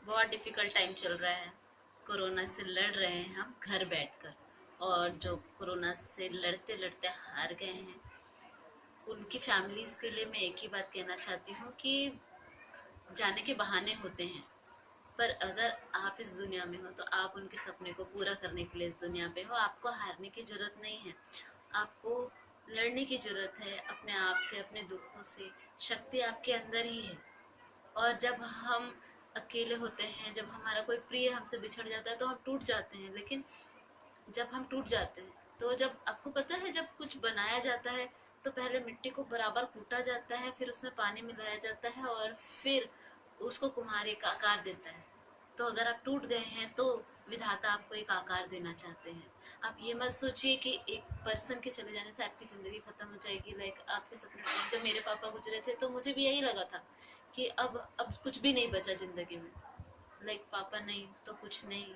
बहुत difficult time चल रहा है। कोरोना से लड़ रहे हैं हम घर बैठकर, और जो कोरोना से लड़ते-लड़ते हार गए हैं, उनकी फैमिलीज़ के लिए मैं एक ही बात कहना चाहती हूँ कि जाने के बहाने होते हैं, पर अगर आप इस दुनिया में हो तो आप उनके सपने को पूरा करने के लिए इस दुनिया पे हो। आपको हारने की ज़रूरत नहीं है, आपको लड़ने की ज़रूरत है अपने आप से, अपने दुखों से। शक्ति आपके अंदर ही है। और जब हम अकेले होते हैं, जब हमारा कोई प्रिय हमसे बिछड़ जाता है तो हम टूट जाते हैं, लेकिन जब हम टूट जाते हैं तो जब आपको पता है, जब कुछ बनाया जाता है तो पहले मिट्टी को बराबर कूटा जाता है, फिर उसमें पानी मिलाया जाता है और फिर उसको कुम्हार एक आकार देता है। तो अगर आप टूट गए हैं तो विधाता आपको एक आकार देना चाहते हैं। आप ये मत सोचिए कि एक पर्सन के चले जाने से आपकी ज़िंदगी ख़त्म हो जाएगी। लाइक आपके सपने में जब मेरे पापा गुजरे थे तो मुझे भी यही लगा था कि अब कुछ भी नहीं बचा ज़िंदगी में। लाइक पापा नहीं तो कुछ नहीं।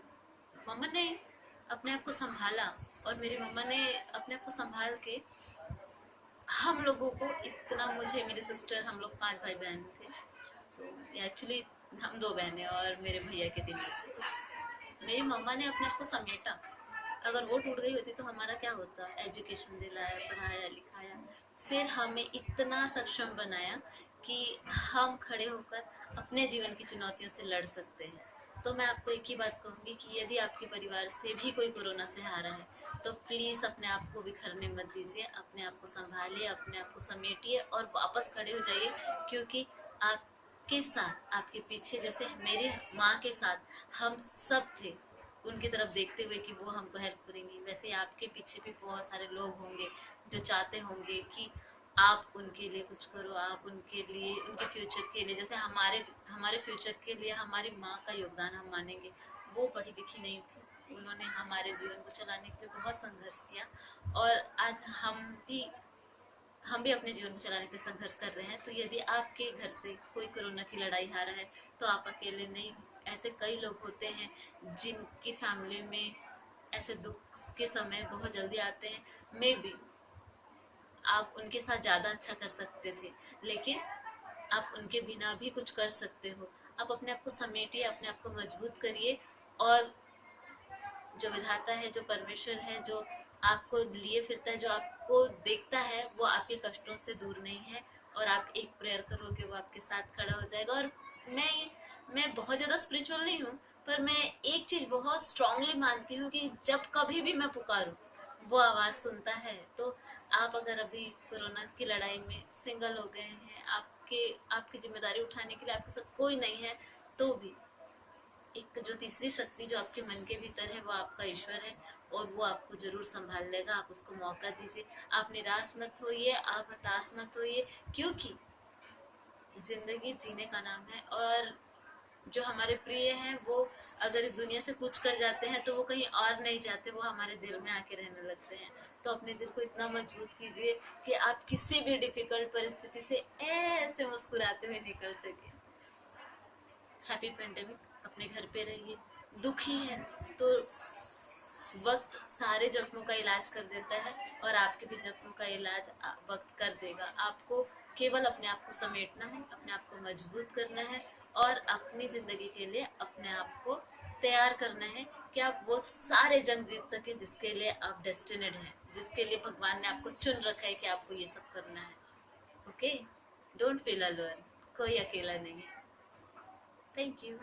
मम्मा ने अपने आप को संभाला, और मेरी मम्मा ने अपने आप को संभाल के हम लोगों को इतना, मुझे, मेरे सिस्टर, हम लोग 5 भाई बहन थे। तो एक्चुअली हम 2 बहनें और मेरे भैया के 3 बच्चे। तो मेरी मम्मा ने अपने आप को समेटा। अगर वो टूट गई होती तो हमारा क्या होता? एजुकेशन दिलाया, पढ़ाया लिखाया, फिर हमें इतना सक्षम बनाया कि हम खड़े होकर अपने जीवन की चुनौतियों से लड़ सकते हैं। तो मैं आपको एक ही बात कहूँगी कि यदि आपके परिवार से भी कोई कोरोना से हारा है तो प्लीज़ अपने आप को बिखरने मत दीजिए। अपने आप को संभालिए, अपने आप को समेटिए और वापस खड़े हो जाइए। क्योंकि आपके साथ, आपके पीछे, जैसे मेरी माँ के साथ हम सब थे उनकी तरफ देखते हुए कि वो हमको हेल्प करेंगी, वैसे आपके पीछे भी बहुत सारे लोग होंगे जो चाहते होंगे कि आप उनके लिए कुछ करो। आप उनके लिए, उनके फ्यूचर के लिए, जैसे हमारे हमारे फ्यूचर के लिए हमारी माँ का योगदान हम मानेंगे। वो पढ़ी लिखी नहीं थी, उन्होंने हमारे जीवन को चलाने के लिए बहुत संघर्ष किया, और आज हम भी अपने जीवन को चलाने के लिए संघर्ष कर रहे हैं। तो यदि आपके घर से कोई कोरोना की लड़ाई हारा है तो आप अकेले नहीं हो। ऐसे कई लोग होते हैं जिनकी फैमिली में ऐसे दुख के समय बहुत जल्दी आते हैं। मे बी आप उनके साथ ज़्यादा अच्छा कर सकते थे, लेकिन आप उनके बिना भी कुछ कर सकते हो। आप अपने आप को समेटिए, अपने आप को मजबूत करिए, और जो विधाता है, जो परमेश्वर है, जो आपको लिए फिरता है, जो आपको देखता है, वो आपके कष्टों से दूर नहीं है। और आप एक प्रेयर करोगे वो आपके साथ खड़ा हो जाएगा। और मैं बहुत ज़्यादा स्पिरिचुअल नहीं हूँ, पर मैं एक चीज़ बहुत स्ट्रांगली मानती हूँ कि जब कभी भी मैं पुकारूँ वो आवाज़ सुनता है। तो आप अगर अभी कोरोना की लड़ाई में सिंगल हो गए हैं, आपकी जिम्मेदारी उठाने के लिए आपके साथ कोई नहीं है, तो भी एक जो तीसरी शक्ति जो आपके मन के भीतर है वो आपका ईश्वर है, और वो आपको जरूर संभाल लेगा। आप उसको मौका दीजिए। आप निराश मत होइए, आप हताश मत होइए, क्योंकि जिंदगी जीने का नाम है। और जो हमारे प्रिय हैं वो अगर इस दुनिया से कूच कर जाते हैं तो वो कहीं और नहीं जाते, वो हमारे दिल में आके रहने लगते हैं। तो अपने दिल को इतना मजबूत कीजिए कि आप किसी भी डिफिकल्ट परिस्थिति से ऐसे मुस्कुराते हुए निकल सके। Happy pandemic. अपने घर पे रहिए। दुखी है तो वक्त सारे जख्मों का इलाज कर देता है, और आपके भी जख्मों का इलाज वक्त कर देगा। आपको केवल अपने आप को समेटना है, अपने आप को मजबूत करना है, और अपनी ज़िंदगी के लिए अपने आप को तैयार करना है कि आप वो सारे जंग जीत सके जिसके लिए आप डेस्टिनेड हैं, जिसके लिए भगवान ने आपको चुन रखा है कि आपको ये सब करना है। Okay, don't feel alone. कोई अकेला नहीं है। Thank you.